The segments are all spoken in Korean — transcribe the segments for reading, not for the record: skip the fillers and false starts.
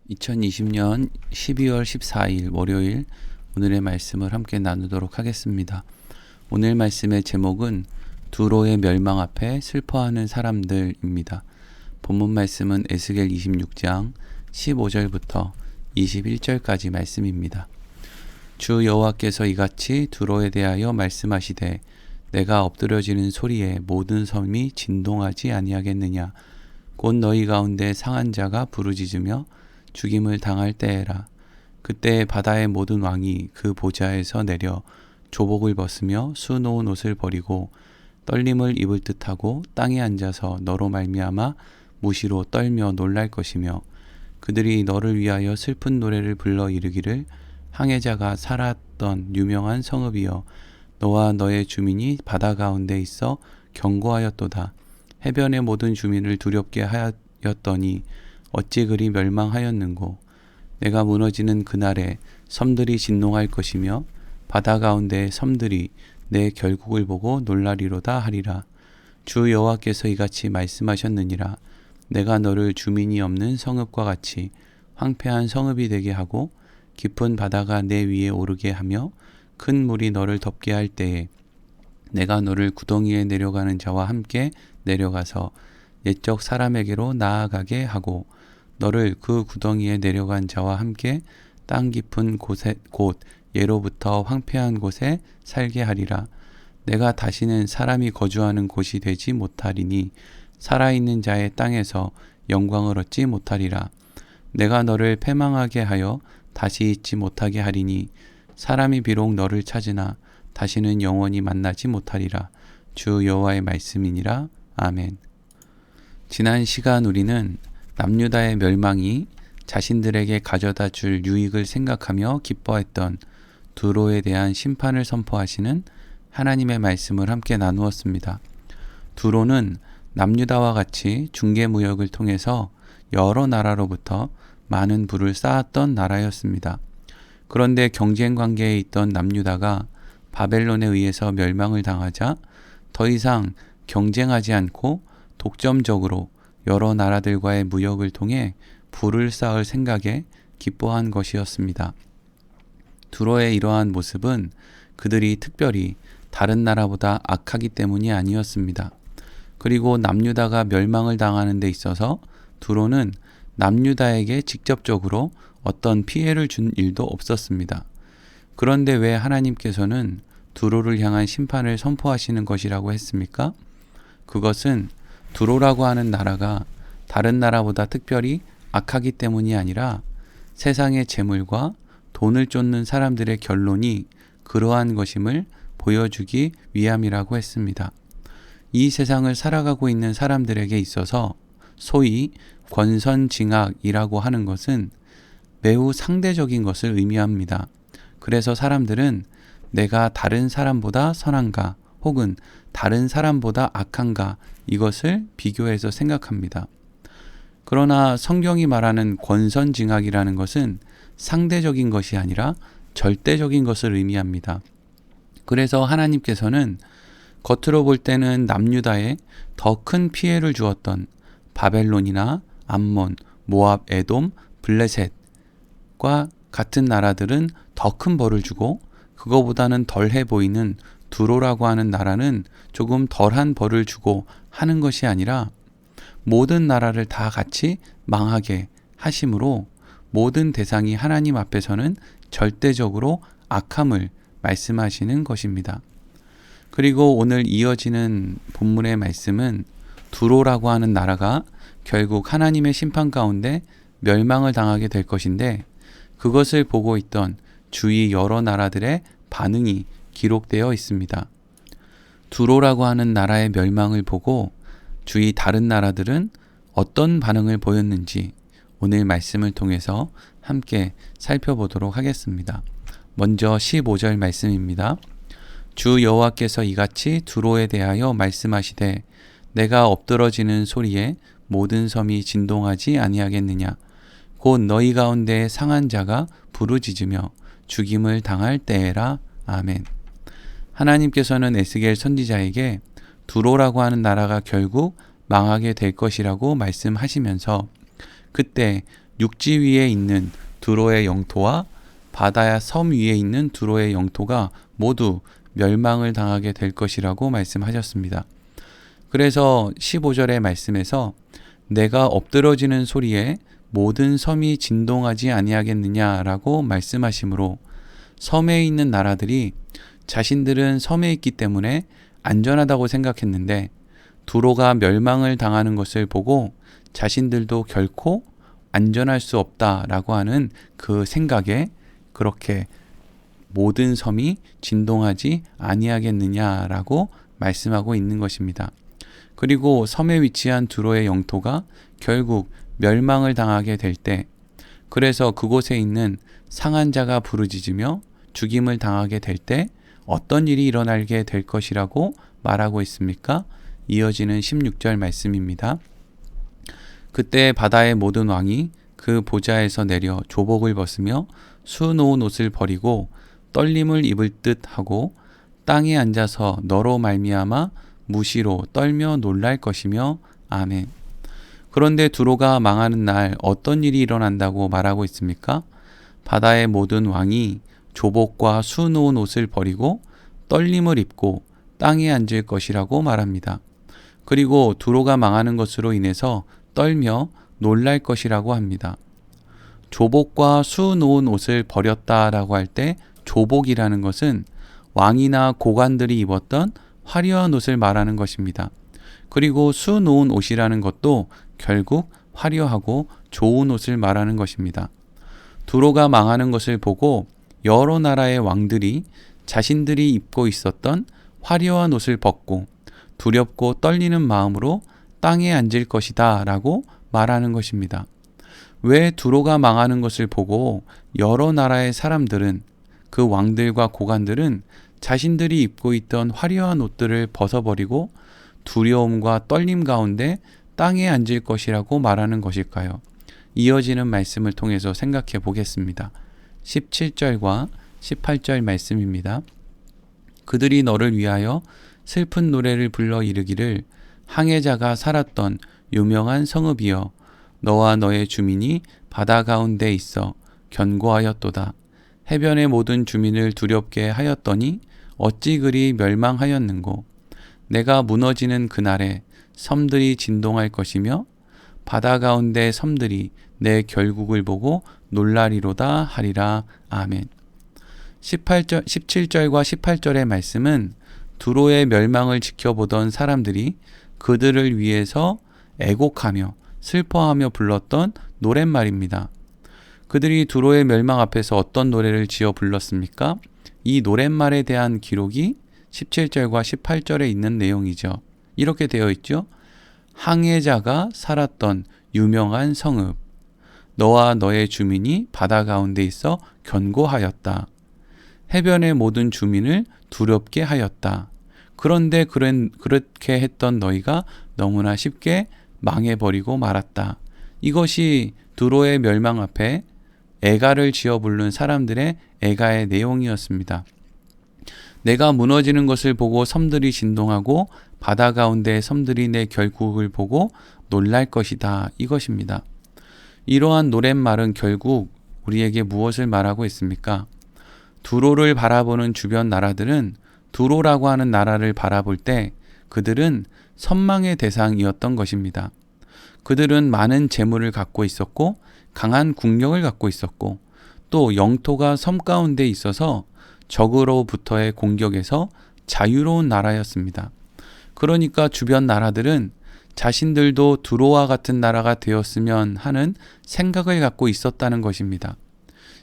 2020년 12월 14일 월요일 오늘의 말씀을 함께 나누도록 하겠습니다. 오늘 말씀의 제목은 두로의 멸망 앞에 슬퍼하는 사람들입니다. 본문 말씀은 에스겔 26장 15절부터 21절까지 말씀입니다. 주 여호와께서 이같이 두로에 대하여 말씀하시되 내가 엎드려지는 소리에 모든 섬이 진동하지 아니하겠느냐. 곧 너희 가운데 상한 자가 부르짖으며 죽임을 당할 때에라. 그때 바다의 모든 왕이 그 보좌에서 내려 조복을 벗으며 수놓은 옷을 버리고 떨림을 입을 듯하고 땅에 앉아서 너로 말미암아 무시로 떨며 놀랄 것이며 그들이 너를 위하여 슬픈 노래를 불러 이르기를 항해자가 살았던 유명한 성읍이여 너와 너의 주민이 바다 가운데 있어 경고하였도다. 해변의 모든 주민을 두렵게 하였더니 어찌 그리 멸망하였는고. 내가 무너지는 그날에 섬들이 진동할 것이며 바다 가운데의 섬들이 내 결국을 보고 놀라리로다 하리라. 주 여호와께서 이같이 말씀하셨느니라. 내가 너를 주민이 없는 성읍과 같이 황폐한 성읍이 되게 하고 깊은 바다가 내 위에 오르게 하며 큰 물이 너를 덮게 할 때에 내가 너를 구덩이에 내려가는 자와 함께 내려가서 옛적 사람에게로 나아가게 하고 너를 그 구덩이에 내려간 자와 함께 땅 깊은 곳에 곧 예로부터 황폐한 곳에 살게 하리라. 내가 다시는 사람이 거주하는 곳이 되지 못하리니 살아있는 자의 땅에서 영광을 얻지 못하리라. 내가 너를 패망하게 하여 다시 있지 못하게 하리니 사람이 비록 너를 찾으나 다시는 영원히 만나지 못하리라. 주 여호와의 말씀이니라. 아멘. 지난 시간 우리는 남유다의 멸망이 자신들에게 가져다 줄 유익을 생각하며 기뻐했던 두로에 대한 심판을 선포하시는 하나님의 말씀을 함께 나누었습니다. 두로는 남유다와 같이 중개무역을 통해서 여러 나라로부터 많은 부를 쌓았던 나라였습니다. 그런데 경쟁 관계에 있던 남유다가 바벨론에 의해서 멸망을 당하자 더 이상 경쟁하지 않고 독점적으로 여러 나라들과의 무역을 통해 부를 쌓을 생각에 기뻐한 것이었습니다. 두로의 이러한 모습은 그들이 특별히 다른 나라보다 악하기 때문이 아니었습니다. 그리고 남유다가 멸망을 당하는 데 있어서 두로는 남유다에게 직접적으로 어떤 피해를 준 일도 없었습니다. 그런데 왜 하나님께서는 두로를 향한 심판을 선포하시는 것이라고 했습니까? 그것은 두로라고 하는 나라가 다른 나라보다 특별히 악하기 때문이 아니라 세상의 재물과 돈을 쫓는 사람들의 결론이 그러한 것임을 보여주기 위함이라고 했습니다. 이 세상을 살아가고 있는 사람들에게 있어서 소위 권선징악이라고 하는 것은 매우 상대적인 것을 의미합니다. 그래서 사람들은 내가 다른 사람보다 선한가 혹은 다른 사람보다 악한가 이것을 비교해서 생각합니다. 그러나 성경이 말하는 권선징악이라는 것은 상대적인 것이 아니라 절대적인 것을 의미합니다. 그래서 하나님께서는 겉으로 볼 때는 남유다에 더 큰 피해를 주었던 바벨론이나 암몬, 모압, 에돔, 블레셋과 같은 나라들은 더 큰 벌을 주고 그거보다는 덜해 보이는 두로라고 하는 나라는 조금 덜한 벌을 주고 하는 것이 아니라 모든 나라를 다 같이 망하게 하심으로 모든 대상이 하나님 앞에서는 절대적으로 악함을 말씀하시는 것입니다. 그리고 오늘 이어지는 본문의 말씀은 두로라고 하는 나라가 결국 하나님의 심판 가운데 멸망을 당하게 될 것인데 그것을 보고 있던 주위 여러 나라들의 반응이 기록되어 있습니다. 두로라고 하는 나라의 멸망을 보고 주위 다른 나라들은 어떤 반응을 보였는지 오늘 말씀을 통해서 함께 살펴보도록 하겠습니다. 먼저 15절 말씀입니다. 주 여호와께서 이같이 두로에 대하여 말씀하시되 내가 엎드러지는 소리에 모든 섬이 진동하지 아니하겠느냐. 곧 너희 가운데 상한 자가 부르짖으며 죽임을 당할 때에라. 아멘. 하나님께서는 에스겔 선지자에게 두로라고 하는 나라가 결국 망하게 될 것이라고 말씀하시면서 그때 육지 위에 있는 두로의 영토와 바다의 섬 위에 있는 두로의 영토가 모두 멸망을 당하게 될 것이라고 말씀하셨습니다. 그래서 15절의 말씀에서 내가 엎드러지는 소리에 모든 섬이 진동하지 아니하겠느냐라고 말씀하시므로 섬에 있는 나라들이 자신들은 섬에 있기 때문에 안전하다고 생각했는데 두로가 멸망을 당하는 것을 보고 자신들도 결코 안전할 수 없다라고 하는 그 생각에 그렇게 모든 섬이 진동하지 아니하겠느냐라고 말씀하고 있는 것입니다. 그리고 섬에 위치한 두로의 영토가 결국 멸망을 당하게 될 때, 그래서 그곳에 있는 상한 자가 부르짖으며 죽임을 당하게 될 때 어떤 일이 일어나게 될 것이라고 말하고 있습니까? 이어지는 16절 말씀입니다. 그때 바다의 모든 왕이 그 보좌에서 내려 조복을 벗으며 수놓은 옷을 버리고 떨림을 입을 듯 하고 땅에 앉아서 너로 말미암아 무시로 떨며 놀랄 것이며 아멘. 그런데 두로가 망하는 날 어떤 일이 일어난다고 말하고 있습니까? 바다의 모든 왕이 조복과 수놓은 옷을 버리고 떨림을 입고 땅에 앉을 것이라고 말합니다. 그리고 두로가 망하는 것으로 인해서 떨며 놀랄 것이라고 합니다. 조복과 수놓은 옷을 버렸다라고 할 때 조복이라는 것은 왕이나 고관들이 입었던 화려한 옷을 말하는 것입니다. 그리고 수놓은 옷이라는 것도 결국 화려하고 좋은 옷을 말하는 것입니다. 두로가 망하는 것을 보고 여러 나라의 왕들이 자신들이 입고 있었던 화려한 옷을 벗고 두렵고 떨리는 마음으로 땅에 앉을 것이다 라고 말하는 것입니다. 왜 두로가 망하는 것을 보고 여러 나라의 사람들은, 그 왕들과 고관들은 자신들이 입고 있던 화려한 옷들을 벗어버리고 두려움과 떨림 가운데 땅에 앉을 것이라고 말하는 것일까요? 이어지는 말씀을 통해서 생각해 보겠습니다. 17절과 18절 말씀입니다. 그들이 너를 위하여 슬픈 노래를 불러 이르기를 항해자가 살았던 유명한 성읍이여 너와 너의 주민이 바다 가운데 있어 견고하였도다. 해변의 모든 주민을 두렵게 하였더니 어찌 그리 멸망하였는고. 내가 무너지는 그날에 섬들이 진동할 것이며 바다 가운데 섬들이 내 결국을 보고 놀라리로다 하리라. 아멘. 17절과 18절의 말씀은 두로의 멸망을 지켜보던 사람들이 그들을 위해서 애곡하며 슬퍼하며 불렀던 노랫말입니다. 그들이 두로의 멸망 앞에서 어떤 노래를 지어 불렀습니까? 이 노랫말에 대한 기록이 17절과 18절에 있는 내용이죠. 이렇게 되어 있죠. 항해자가 살았던 유명한 성읍, 너와 너의 주민이 바다 가운데 있어 견고하였다. 해변의 모든 주민을 두렵게 하였다. 그런데 그렇게 했던 너희가 너무나 쉽게 망해버리고 말았다. 이것이 두로의 멸망 앞에 애가를 지어 부른 사람들의 애가의 내용이었습니다. 내가 무너지는 것을 보고 섬들이 진동하고 바다 가운데 섬들이 내 결국을 보고 놀랄 것이다. 이것입니다. 이러한 노랫말은 결국 우리에게 무엇을 말하고 있습니까? 두로를 바라보는 주변 나라들은 두로라고 하는 나라를 바라볼 때 그들은 선망의 대상이었던 것입니다. 그들은 많은 재물을 갖고 있었고 강한 국력을 갖고 있었고 또 영토가 섬 가운데 있어서 적으로부터의 공격에서 자유로운 나라였습니다. 그러니까 주변 나라들은 자신들도 두로와 같은 나라가 되었으면 하는 생각을 갖고 있었다는 것입니다.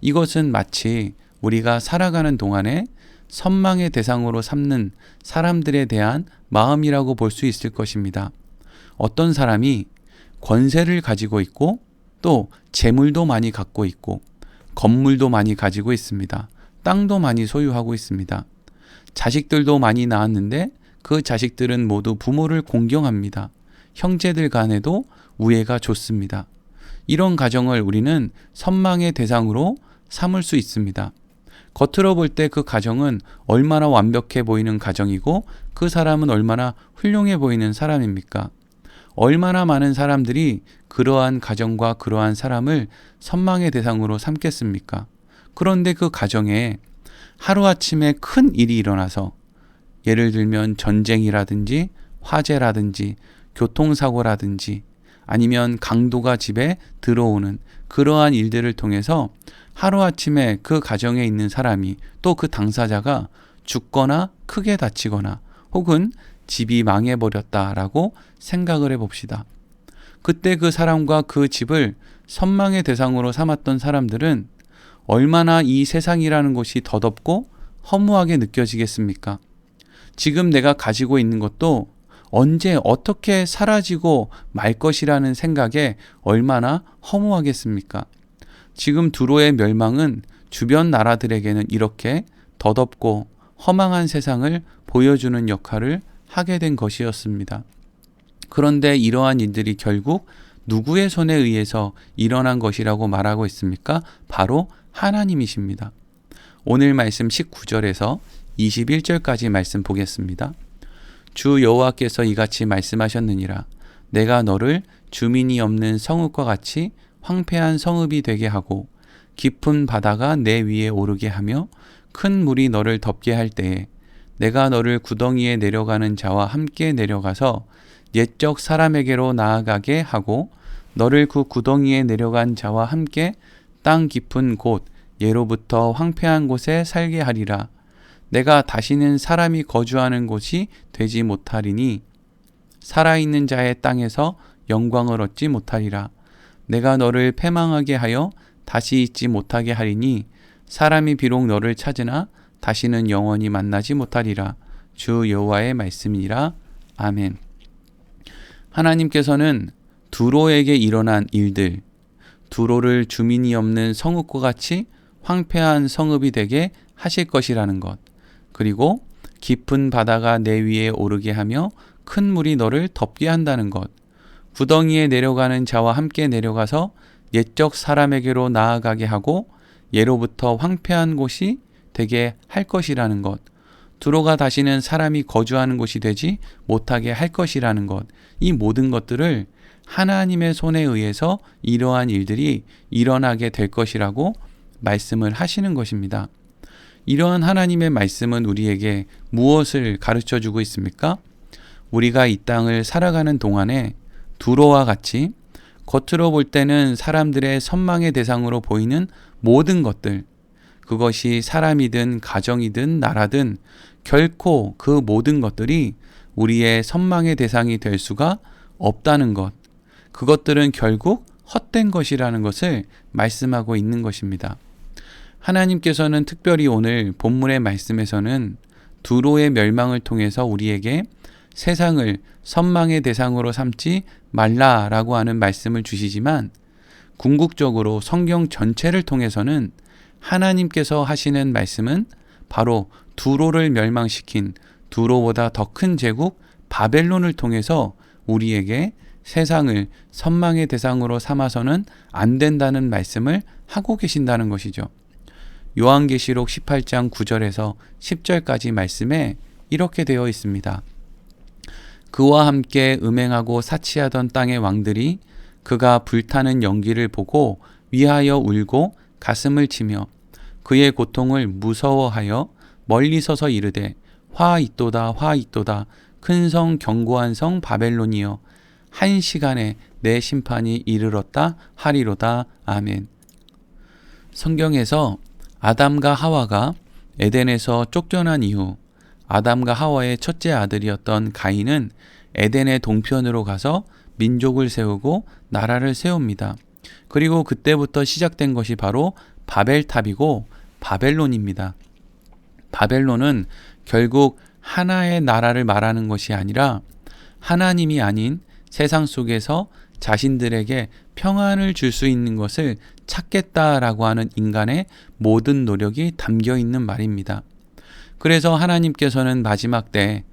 이것은 마치 우리가 살아가는 동안에 선망의 대상으로 삼는 사람들에 대한 마음이라고 볼 수 있을 것입니다. 어떤 사람이 권세를 가지고 있고 또 재물도 많이 갖고 있고 건물도 많이 가지고 있습니다. 땅도 많이 소유하고 있습니다. 자식들도 많이 낳았는데 그 자식들은 모두 부모를 공경합니다. 형제들 간에도 우애가 좋습니다. 이런 가정을 우리는 선망의 대상으로 삼을 수 있습니다. 겉으로 볼 때 그 가정은 얼마나 완벽해 보이는 가정이고 그 사람은 얼마나 훌륭해 보이는 사람입니까? 얼마나 많은 사람들이 그러한 가정과 그러한 사람을 선망의 대상으로 삼겠습니까? 그런데 그 가정에 하루아침에 큰 일이 일어나서 예를 들면 전쟁이라든지 화재라든지 교통사고라든지 아니면 강도가 집에 들어오는 그러한 일들을 통해서 하루아침에 그 가정에 있는 사람이 또 그 당사자가 죽거나 크게 다치거나 혹은 집이 망해버렸다라고 생각을 해봅시다. 그때 그 사람과 그 집을 선망의 대상으로 삼았던 사람들은 얼마나 이 세상이라는 것이 더덥고 허무하게 느껴지겠습니까? 지금 내가 가지고 있는 것도 언제 어떻게 사라지고 말 것이라는 생각에 얼마나 허무하겠습니까? 지금 두로의 멸망은 주변 나라들에게는 이렇게 더덥고 허망한 세상을 보여주는 역할을 하게 된 것이었습니다. 그런데 이러한 일들이 결국 누구의 손에 의해서 일어난 것이라고 말하고 있습니까? 바로 하나님이십니다. 오늘 말씀 19절에서 21절까지 말씀 보겠습니다. 주 여호와께서 이같이 말씀하셨느니라. 내가 너를 주민이 없는 성읍과 같이 황폐한 성읍이 되게 하고 깊은 바다가 내 위에 오르게 하며 큰 물이 너를 덮게 할 때에 내가 너를 구덩이에 내려가는 자와 함께 내려가서 옛적 사람에게로 나아가게 하고 너를 그 구덩이에 내려간 자와 함께 땅 깊은 곳 예로부터 황폐한 곳에 살게 하리라. 내가 다시는 사람이 거주하는 곳이 되지 못하리니 살아있는 자의 땅에서 영광을 얻지 못하리라. 내가 너를 패망하게 하여 다시 있지 못하게 하리니 사람이 비록 너를 찾으나 다시는 영원히 만나지 못하리라. 주 여호와의 말씀이라. 아멘. 하나님께서는 두로에게 일어난 일들, 두로를 주민이 없는 성읍과 같이 황폐한 성읍이 되게 하실 것이라는 것, 그리고 깊은 바다가 내 위에 오르게 하며 큰 물이 너를 덮게 한다는 것, 구덩이에 내려가는 자와 함께 내려가서 옛적 사람에게로 나아가게 하고 예로부터 황폐한 곳이 되게 할 것이라는 것, 두로가 다시는 사람이 거주하는 곳이 되지 못하게 할 것이라는 것, 이 모든 것들을 하나님의 손에 의해서 이러한 일들이 일어나게 될 것이라고 말씀을 하시는 것입니다. 이러한 하나님의 말씀은 우리에게 무엇을 가르쳐 주고 있습니까? 우리가 이 땅을 살아가는 동안에 두로와 같이 겉으로 볼 때는 사람들의 선망의 대상으로 보이는 모든 것들, 그것이 사람이든 가정이든 나라든 결코 그 모든 것들이 우리의 선망의 대상이 될 수가 없다는 것, 그것들은 결국 헛된 것이라는 것을 말씀하고 있는 것입니다. 하나님께서는 특별히 오늘 본문의 말씀에서는 두로의 멸망을 통해서 우리에게 세상을 선망의 대상으로 삼지 말라라고 하는 말씀을 주시지만 궁극적으로 성경 전체를 통해서는 하나님께서 하시는 말씀은 바로 두로를 멸망시킨 두로보다 더 큰 제국 바벨론을 통해서 우리에게 세상을 선망의 대상으로 삼아서는 안 된다는 말씀을 하고 계신다는 것이죠. 요한계시록 18장 9절에서 10절까지 말씀에 이렇게 되어 있습니다. 그와 함께 음행하고 사치하던 땅의 왕들이 그가 불타는 연기를 보고 위하여 울고 가슴을 치며 그의 고통을 무서워하여 멀리 서서 이르되 화 있도다 화 있도다 큰 성 견고한 성 바벨론이여 한 시간에 내 심판이 이르렀다 하리로다. 아멘. 성경에서 아담과 하와가 에덴에서 쫓겨난 이후 아담과 하와의 첫째 아들이었던 가인은 에덴의 동편으로 가서 민족을 세우고 나라를 세웁니다. 그리고 그때부터 시작된 것이 바로 바벨탑이고 바벨론입니다. 바벨론은 결국 하나의 나라를 말하는 것이 아니라 하나님이 아닌 세상 속에서 자신들에게 평안을 줄 수 있는 것을 찾겠다라고 하는 인간의 모든 노력이 담겨 있는 말입니다. 그래서 하나님께서는 마지막 때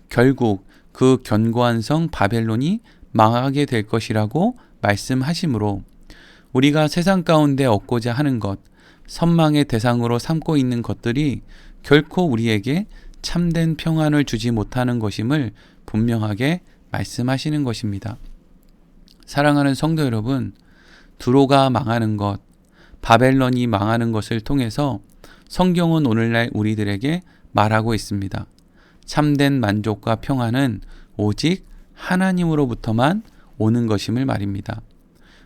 결국 그 견고한 성 바벨론이 망하게 될 것이라고 말씀하시므로 우리가 세상 가운데 얻고자 하는 것, 선망의 대상으로 삼고 있는 것들이 결코 우리에게 참된 평안을 주지 못하는 것임을 분명하게 말씀하시는 것입니다. 사랑하는 성도 여러분, 두로가 망하는 것, 바벨론이 망하는 것을 통해서 성경은 오늘날 우리들에게 말하고 있습니다. 참된 만족과 평안은 오직 하나님으로부터만 오는 것임을 말입니다.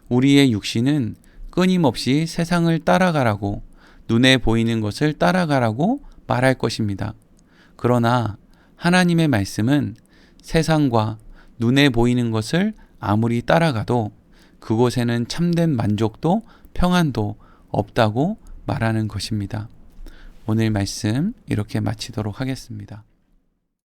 우리의 육신은 끊임없이 세상을 따라가라고, 눈에 보이는 것을 따라가라고 말할 것입니다. 그러나 하나님의 말씀은 세상과 눈에 보이는 것을 아무리 따라가도 그곳에는 참된 만족도 평안도 없다고 말하는 것입니다. 오늘 말씀 이렇게 마치도록 하겠습니다.